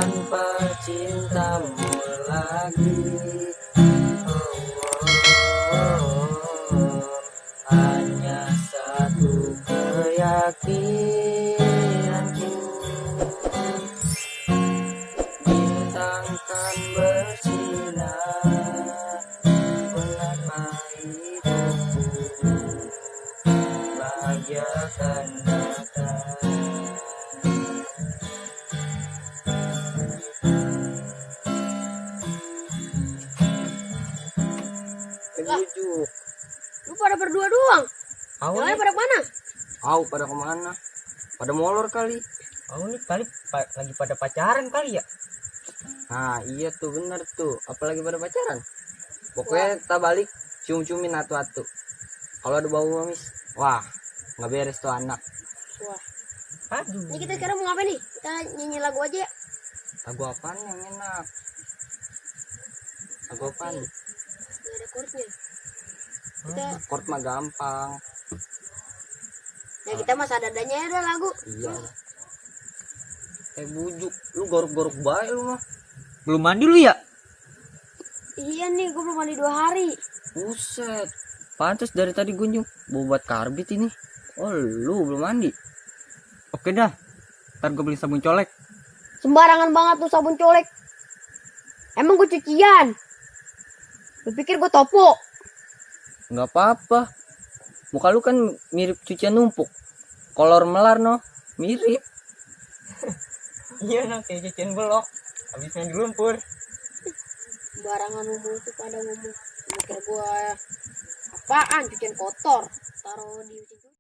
tanpa cintamu lagi. Hanya satu keyakinanku, bintang kan bersinar mewarnai hidupku, bahagia akan datang. Bujuk. Lu pada berdua doang. Aku Yang lain nih, pada mana? aku pada kemana? Pada molor kali. Aku nih kali lagi pada pacaran kali ya. Nah iya tuh bener tuh. Apalagi pada pacaran. Pokoknya kita balik cium-ciumin atu-atu. Kalau ada bau amis, wah nggak beres tuh anak. Wah. Aduh. Ini kita sekarang mau ngapain nih? Kita nyanyi lagu aja ya. Lagu apaan yang enak? Lagu apaan? Nggak ada chordnya. Chord mah gampang. Ya kita mah sadadanya ada lagu. Iya. Bujuk, lu gorok-gorok baik lu mah. Belum mandi lu ya? Iya nih, gue belum mandi 2 hari. Buset. Pantes dari tadi gue buat karbit ini. Oh, lu belum mandi. Oke dah. Ntar gue beli sabun colek. Sembarangan banget tuh sabun colek. Emang gue cucian? Lu pikir gue topo? Nggak apa-apa. Muka lu kan mirip cucian numpuk. Kolor melar no. Mirip. Iya no, kayak cucian blok. Habis main di lumpur. Sembarangan ngomong tuh pada ngomong. Mikir gue apaan cucian kotor. Taruh di mesin cuci.